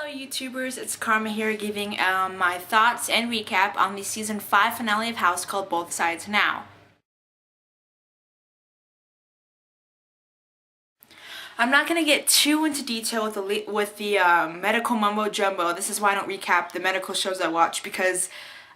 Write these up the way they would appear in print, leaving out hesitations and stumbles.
YouTubers, it's Karma here giving my thoughts and recap on the season 5 finale of House called Both Sides Now. I'm not going to get too into detail with the medical mumbo jumbo. This is why I don't recap the medical shows I watch, because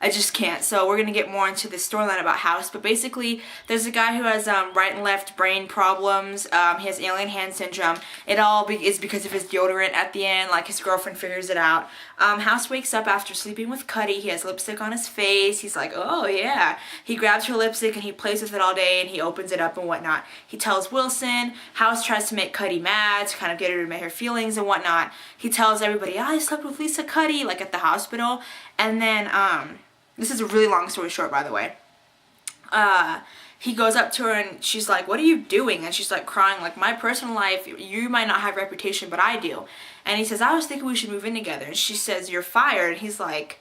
I just can't. So we're going to get more into the storyline about House. But basically, there's a guy who has right and left brain problems. He has alien hand syndrome. It all is because of his deodorant at the end. Like, his girlfriend figures it out. House wakes up after sleeping with Cuddy. He has lipstick on his face. He's like, oh yeah. He grabs her lipstick and he plays with it all day and he opens it up and whatnot. He tells Wilson. House tries to make Cuddy mad to kind of get her to admit her feelings and whatnot. He tells everybody, I slept with Lisa Cuddy, like at the hospital. And then, this is a really long story short, by the way. He goes up to her and she's like, what are you doing? And she's like crying, like, my personal life, you might not have reputation, but I do. And he says, I was thinking we should move in together. And she says, you're fired. And he's like,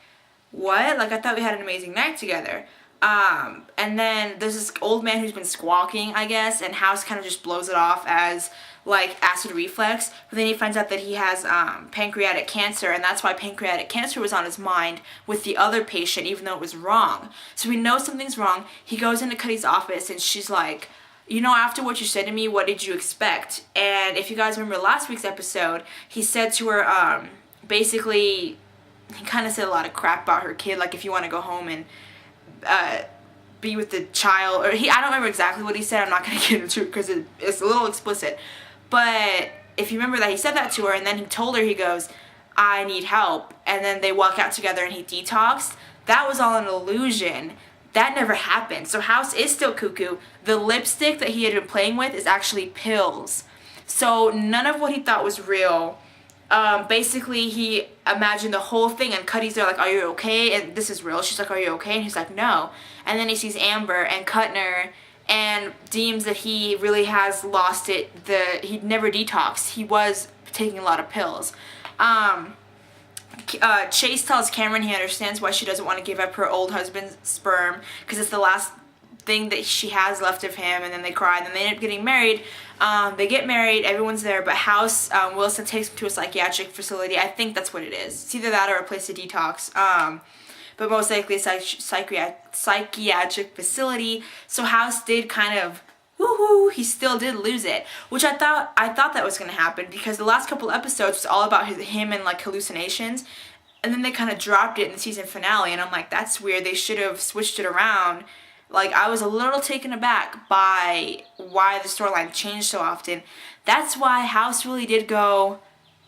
what? Like, I thought we had an amazing night together. And then there's this old man who's been squawking, I guess, and House kind of just blows it off as, like, acid reflux. But then he finds out that he has pancreatic cancer, and that's why pancreatic cancer was on his mind with the other patient, even though it was wrong. So we know something's wrong. He goes into Cuddy's office, and she's like, you know, after what you said to me, what did you expect? And if you guys remember last week's episode, he said to her, basically, he kind of said a lot of crap about her kid, like, if you want to go home and be with the child, or I don't remember exactly what he said. I'm not going to get into it because it's a little explicit. But if you remember that he said that to her, and then he told her, he goes, I need help, and then they walk out together and he detoxed. That was all an illusion. That never happened. So House is still cuckoo. The lipstick that he had been playing with is actually pills. So none of what he thought was real. Basically, he imagined the whole thing, and Cuddy's there like, are you okay? And this is real. She's like, are you okay? And he's like, no. And then he sees Amber and Kuttner and deems that he really has lost it. He'd never detoxed. He was taking a lot of pills. Chase tells Cameron he understands why she doesn't want to give up her old husband's sperm, because it's the last thing that she has left of him, and then they cry, and then they end up getting married. They get married, everyone's there, but House, Wilson takes him to a psychiatric facility. I think that's what it is. It's either that or a place to detox. But most likely a psychiatric facility. So House did kind of, woohoo, he still did lose it, which I thought that was going to happen, because the last couple episodes was all about him and like hallucinations, and then they kind of dropped it in the season finale, and I'm like, that's weird. They should have switched it around. Like, I was a little taken aback by why the storyline changed so often. That's why House really did go,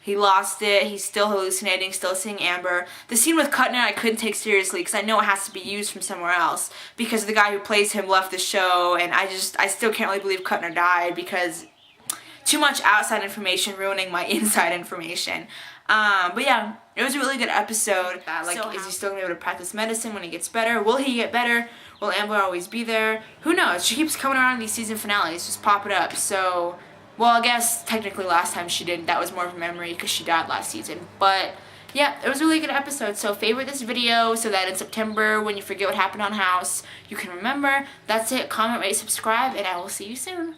he lost it, he's still hallucinating, still seeing Amber. The scene with Kuttner I couldn't take seriously because I know it has to be used from somewhere else, because the guy who plays him left the show, and I still can't really believe Kuttner died, because too much outside information ruining my inside information. But yeah, it was a really good episode. Like, so is he still gonna be able to practice medicine when he gets better? Will he get better? Will Amber always be there? Who knows? She keeps coming around in these season finales, just popping up. So, well, I guess technically last time she didn't. That was more of a memory because she died last season. But yeah, it was a really good episode. So favorite this video so that in September, when you forget what happened on House, you can remember. That's it. Comment, rate, subscribe, and I will see you soon.